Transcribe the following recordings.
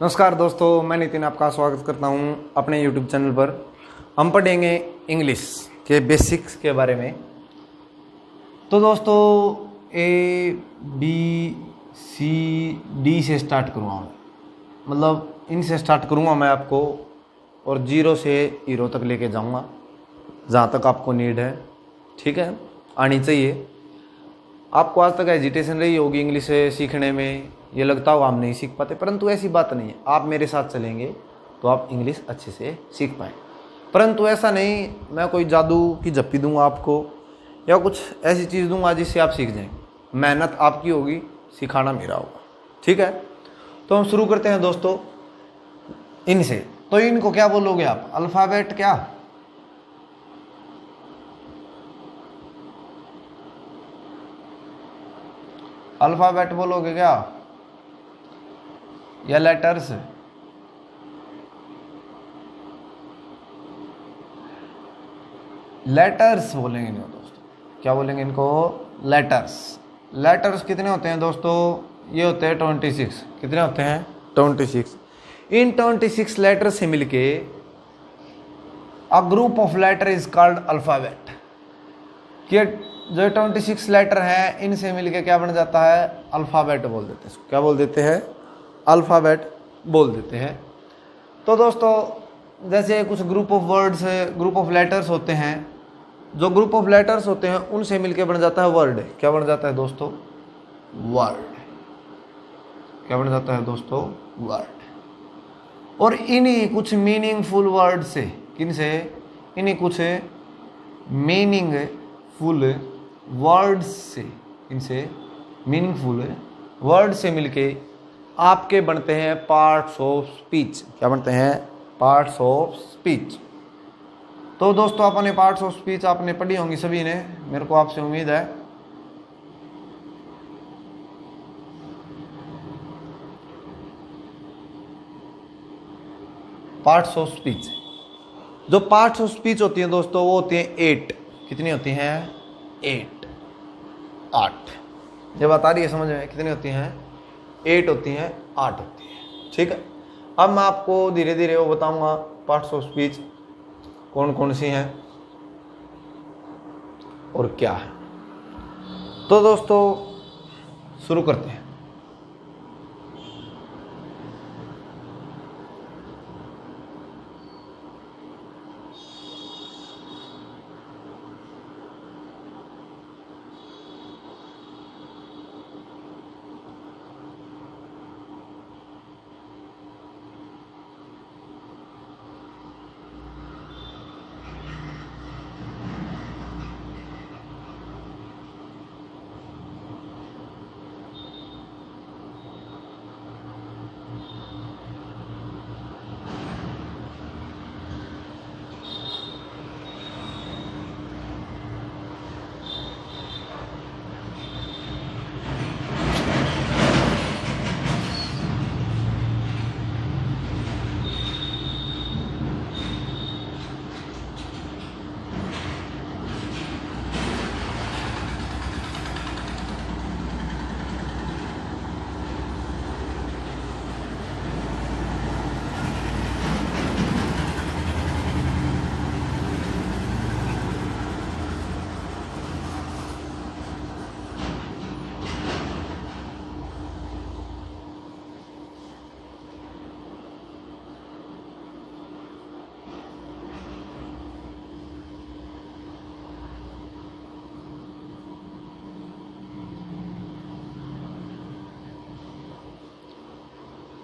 नमस्कार दोस्तों, मैं नितिन आपका स्वागत करता हूं अपने YouTube चैनल पर। हम पढ़ेंगे इंग्लिश के बेसिक्स के बारे में। तो दोस्तों ABCD से स्टार्ट करूँगा मैं, मतलब इनसे स्टार्ट करूँगा मैं आपको, और 0 से हीरो तक लेके जाऊँगा जहाँ तक आपको नीड है। ठीक है, आनी चाहिए। आपको आज तक एजिटेशन रही होगी इंग्लिश सीखने में, ये लगता होगा हम नहीं सीख पाते, परंतु ऐसी बात नहीं है। आप मेरे साथ चलेंगे तो आप इंग्लिश अच्छे से सीख पाएँ। परंतु ऐसा नहीं मैं कोई जादू की झप्पी दूंगा आपको या कुछ ऐसी चीज़ दूंगा जिससे आप सीख जाएंगे। मेहनत आपकी होगी, सिखाना मेरा होगा। ठीक है, तो हम शुरू करते हैं दोस्तों इनसे। तो इनको क्या बोलोगे आप? अल्फ़ाबेट क्या? अल्फ़ाबेट बोलोगे क्या या लेटर्स? लेटर्स बोलेंगे इनको दोस्तों। क्या बोलेंगे इनको? लेटर्स। लेटर्स कितने होते हैं दोस्तों? ये होते हैं 26। कितने होते हैं? 26। इन 26 लेटर से मिलके a group of letter is called alphabet. कि जो 26 लेटर हैं इनसे मिलके क्या बन जाता है? अल्फ़ाबेट बोल देते हैं। क्या बोल देते हैं? अल्फ़ाबेट बोल देते हैं। तो दोस्तों जैसे कुछ group of words, group of letters होते हैं, जो ग्रुप ऑफ लेटर्स होते हैं उनसे मिलके बन जाता है वर्ड। क्या बन जाता है दोस्तों? वर्ड। क्या बन जाता है दोस्तों? वर्ड। और इन्हीं कुछ मीनिंगफुल वर्ड से, किन से? इन्हीं कुछ मीनिंगफुल वर्ड्स से, इनसे मीनिंगफुल वर्ड से मिलके आपके बनते हैं पार्ट्स ऑफ स्पीच। क्या बनते हैं? Parts of speech. तो दोस्तों आपने पार्ट्स ऑफ स्पीच आपने पढ़ी होंगी सभी ने, मेरे को आपसे उम्मीद है। पार्ट्स ऑफ स्पीच, जो पार्ट्स ऑफ स्पीच होती हैं दोस्तों वो होती हैं 8। कितनी होती हैं? 8। ये बता रही है समझ में? कितनी होती हैं? 8 होती हैं, 8 होती है। ठीक है, अब मैं आपको धीरे धीरे वो बताऊंगा पार्ट्स ऑफ स्पीच कौन कौन सी हैं और क्या है। तो दोस्तों शुरू करते हैं।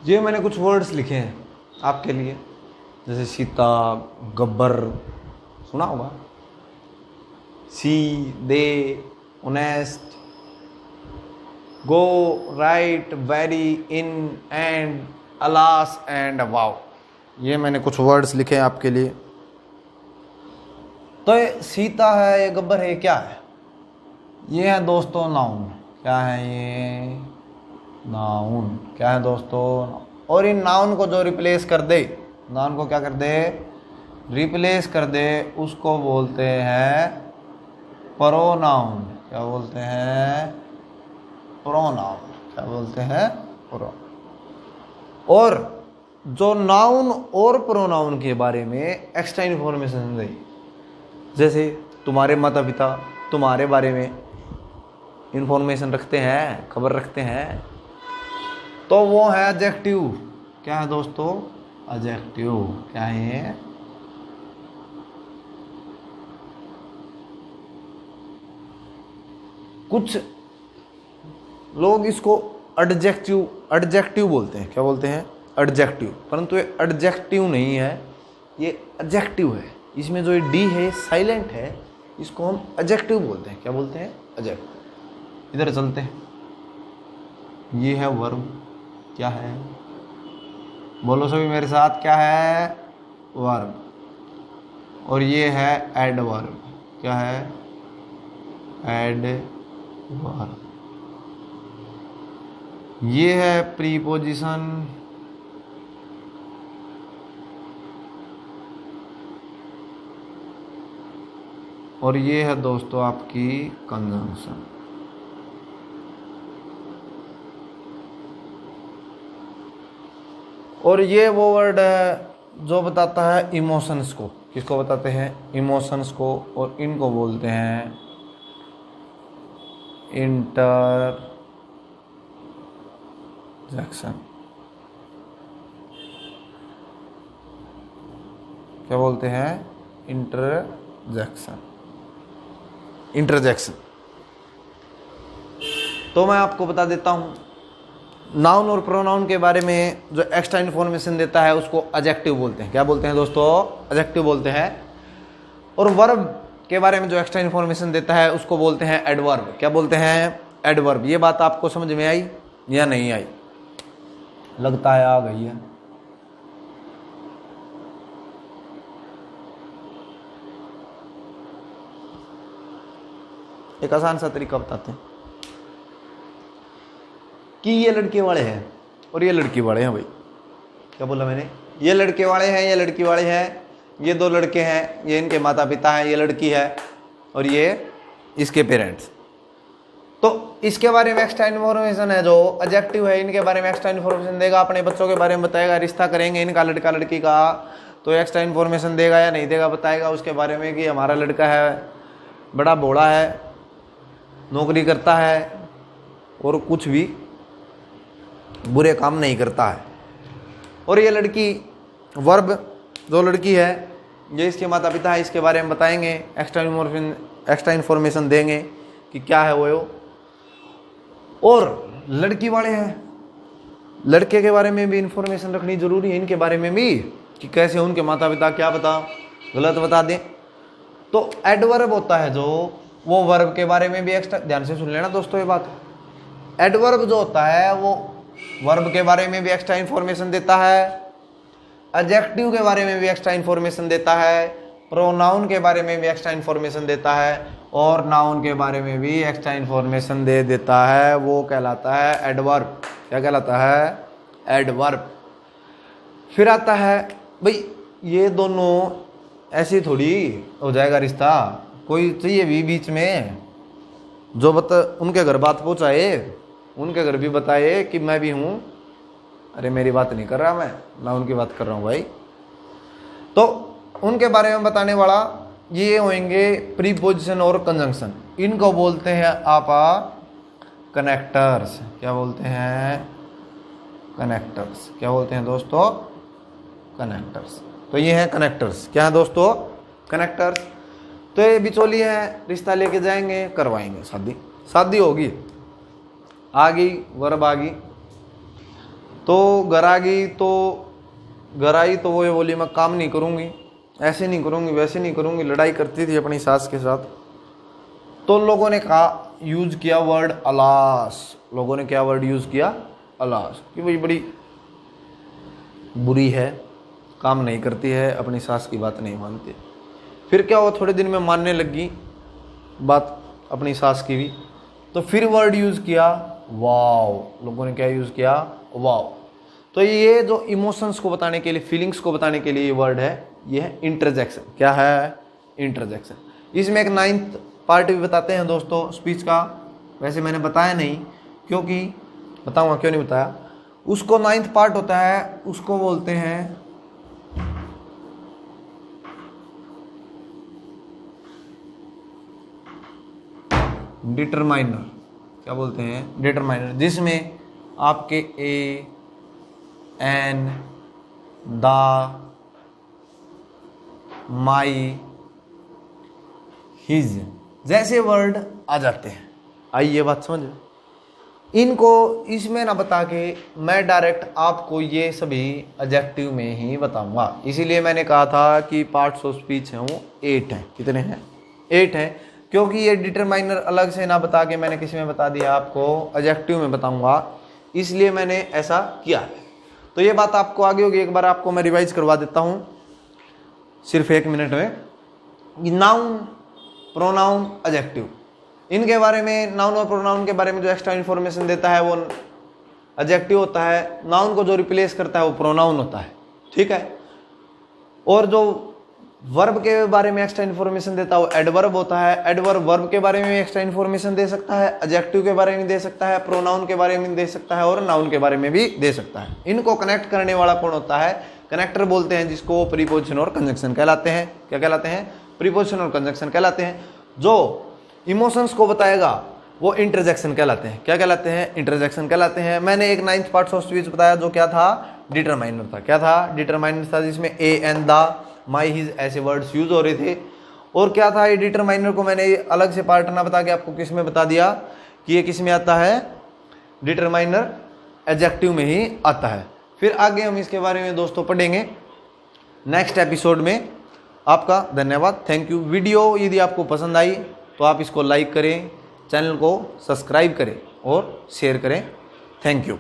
ये मैंने कुछ वर्ड्स लिखे हैं आपके लिए, जैसे सीता, गब्बर, सुना होगा, see, they, honest, go, right, very, in, and, alas and wow. ये मैंने कुछ वर्ड्स लिखे हैं आपके लिए। तो ये सीता है, ये गब्बर है, क्या है? ये है दोस्तों नाउन। क्या है ये? नाउन। क्या है दोस्तों? और इन नाउन को जो रिप्लेस कर दे, नाउन को क्या कर दे? रिप्लेस कर दे, उसको बोलते हैं प्रोनाउन। क्या बोलते हैं? प्रोनाउन। क्या बोलते हैं? प्रोनाउन। और जो नाउन और प्रोनाउन के बारे में एक्स्ट्रा इन्फॉर्मेशन दे, जैसे तुम्हारे माता पिता तुम्हारे बारे में इन्फॉर्मेशन रखते हैं, खबर रखते हैं, तो वो है एडजेक्टिव। क्या है दोस्तों? एडजेक्टिव। क्या है? कुछ लोग इसको एडजेक्टिव बोलते हैं। क्या बोलते हैं? एडजेक्टिव। परंतु ये एडजेक्टिव नहीं है, ये एडजेक्टिव है। इसमें जो ये डी है साइलेंट है, इसको हम एडजेक्टिव बोलते हैं। क्या बोलते हैं? एडजेक्टिव। इधर चलते हैं। ये है वर्ब। क्या है? बोलो सभी मेरे साथ, क्या है? वर्ब। और ये है एडवर्ब। क्या है? एडवर्ब। ये है प्रीपोजिशन। और ये है दोस्तों आपकी कंजंक्शन। और ये वो वर्ड है जो बताता है इमोशंस को। किसको बताते हैं? इमोशंस को। और इनको बोलते हैं इंटरजेक्शन। क्या बोलते हैं? इंटरजेक्शन। तो मैं आपको बता देता हूं, नाउन और प्रोनाउन के बारे में जो एक्स्ट्रा इन्फॉर्मेशन देता है उसको एडजेक्टिव बोलते हैं। क्या बोलते हैं दोस्तों? एडजेक्टिव बोलते हैं। और वर्ब के बारे में जो एक्स्ट्रा इन्फॉर्मेशन देता है उसको बोलते हैं एडवर्ब। क्या बोलते हैं? एडवर्ब। ये बात आपको समझ में आई या नहीं आई? लगता है आ गई है। एक आसान सा तरीका बताते हैं कि ये लड़के वाले हैं और ये लड़की वाले हैं। भाई क्या बोला मैंने? ये लड़के वाले हैं, ये लड़की वाले हैं। ये दो लड़के हैं, ये इनके माता पिता हैं, ये लड़की है और ये इसके पेरेंट्स। तो इसके बारे में एक्स्ट्रा इन्फॉर्मेशन है जो एडजेक्टिव है, इनके बारे में एक्स्ट्रा इन्फॉर्मेशन देगा, अपने बच्चों के बारे में बताएगा, रिश्ता करेंगे इनका लड़का लड़की का, तो एक्स्ट्रा इन्फॉर्मेशन देगा या नहीं देगा, बताएगा उसके बारे में कि हमारा लड़का है बड़ा भोला है, नौकरी करता है और कुछ भी बुरे काम नहीं करता है। और ये लड़की वर्ब, जो लड़की है ये इसके माता पिता है, इसके बारे में बताएंगे, एक्स्ट्रा इन्फॉर्मेशन देंगे कि क्या है वो। और लड़की वाले हैं, लड़के के बारे में भी इंफॉर्मेशन रखनी जरूरी है, इनके बारे में भी कि कैसे उनके माता पिता क्या बता गलत बता दें। तो एडवर्ब होता है जो वो वर्ब के बारे में भी एक्स्ट्रा, ध्यान से सुन लेना दोस्तों ये बात। एडवर्ब जो होता है वो वर्ब के बारे में भी एक्स्ट्रा इन्फॉर्मेशन देता है, एडजेक्टिव के बारे में भी एक्स्ट्रा इन्फॉर्मेशन देता है, प्रोनाउन के बारे में भी एक्स्ट्रा इन्फॉर्मेशन देता है और नाउन के बारे में भी एक्स्ट्रा इन्फॉर्मेशन दे देता है। वो कहलाता है एडवर्ब। क्या कहलाता है? एडवर्ब। फिर आता है भाई ये दोनों ऐसी थोड़ी हो जाएगा रिश्ता, कोई चाहिए भी बीच में जो उनके घर बात पहुँचाए, उनके घर भी बताए कि मैं भी हूँ। अरे मेरी बात नहीं कर रहा मैं उनकी बात कर रहा हूँ भाई। तो उनके बारे में बताने वाला ये होंगे प्रीपोजिशन और कंजंक्शन। इनको बोलते हैं आपा कनेक्टर्स। क्या बोलते हैं? कनेक्टर्स। क्या बोलते हैं दोस्तों? कनेक्टर्स। तो ये हैं कनेक्टर्स। क्या है दोस्तों? कनेक्टर्स। तो ये बिचौली है, रिश्ता लेके जाएंगे, करवाएंगे शादी, शादी होगी, आ गई वर्ब आ गई, तो घर आ गई, तो घर आई तो वो ये बोली मैं काम नहीं करूँगी, ऐसे नहीं करूँगी, वैसे नहीं करूँगी, लड़ाई करती थी अपनी सास के साथ। तो लोगों ने कहा, यूज़ किया वर्ड अलास। लोगों ने क्या वर्ड यूज़ किया? अलास। कि भाई बड़ी बुरी है, काम नहीं करती है, अपनी सास की बात नहीं मानती। फिर क्या हुआ, थोड़े दिन में मानने लगी बात अपनी सास की भी, तो फिर वर्ड यूज़ किया वाव। लोगों ने क्या यूज़ किया? वाव। तो ये जो इमोशंस को बताने के लिए, फीलिंग्स को बताने के लिए ये वर्ड है, ये है इंटरजेक्शन। क्या है? इंटरजेक्शन। इसमें एक 9th पार्ट भी बताते हैं दोस्तों स्पीच का। वैसे मैंने बताया नहीं, क्योंकि बताऊंगा क्यों नहीं बताया। उसको 9th पार्ट होता है, उसको बोलते हैं डिटरमाइनर। क्या बोलते हैं? डिटरमाइनर, जिसमें आपके ए, एन, द, माई, हिज जैसे वर्ड आ जाते हैं। आई ये बात समझ? इनको इसमें ना बता के मैं डायरेक्ट आपको ये सभी एडजेक्टिव में ही बताऊंगा। इसीलिए मैंने कहा था कि पार्ट्स ऑफ स्पीच हैं वो 8 हैं। कितने हैं? 8 हैं, क्योंकि ये डिटरमाइनर अलग से ना बता के मैंने किसी में बता दिया, आपको एडजेक्टिव में बताऊंगा, इसलिए मैंने ऐसा किया है। तो ये बात आपको आगे होगी, एक बार आपको मैं रिवाइज करवा देता हूं सिर्फ 1 मिनट में। नाउन, प्रोनाउन, एडजेक्टिव, इनके बारे में, नाउन और प्रोनाउन के बारे में जो एक्स्ट्रा इन्फॉर्मेशन देता है वो एडजेक्टिव होता है। नाउन को जो रिप्लेस करता है वो प्रोनाउन होता है, ठीक है। और जो वर्ब के बारे में एक्स्ट्रा इन्फॉर्मेशन देता है वो एडवर्ब होता है। एडवर्ब वर्ब के बारे में एक्स्ट्रा इन्फॉर्मेशन दे सकता है, एडजेक्टिव के बारे में दे सकता है, प्रोनाउन के बारे में दे सकता है और नाउन के बारे में भी दे सकता है। इनको कनेक्ट करने वाला कौन होता है? कनेक्टर बोलते हैं, जिसको प्रीपोजिशन और कंजंक्शन कहलाते हैं। क्या कहलाते हैं? प्रीपोजिशन और कंजंक्शन कहलाते हैं। जो इमोशंस को बताएगा वो इंटरजेक्शन कहलाते हैं। क्या कहलाते हैं? इंटरजेक्शन कहलाते हैं। मैंने एक 9th पार्ट ऑफ स्पीच बताया जो क्या था? डिटरमाइनर था। क्या था? डिटरमाइनर था, जिसमें ए, एन, द, माई, हिज ऐसे वर्ड्स यूज हो रहे थे। और क्या था ये डिटरमाइनर को मैंने अलग से पार्ट ना बता के आपको किस में बता दिया कि ये किस में आता है? डिटरमाइनर एडजेक्टिव में ही आता है। फिर आगे हम इसके बारे में दोस्तों पढ़ेंगे नेक्स्ट एपिसोड में। आपका धन्यवाद, थैंक यू। वीडियो यदि आपको पसंद आई तो आप इसको लाइक करें, चैनल को सब्सक्राइब करें और शेयर करें। Thank you.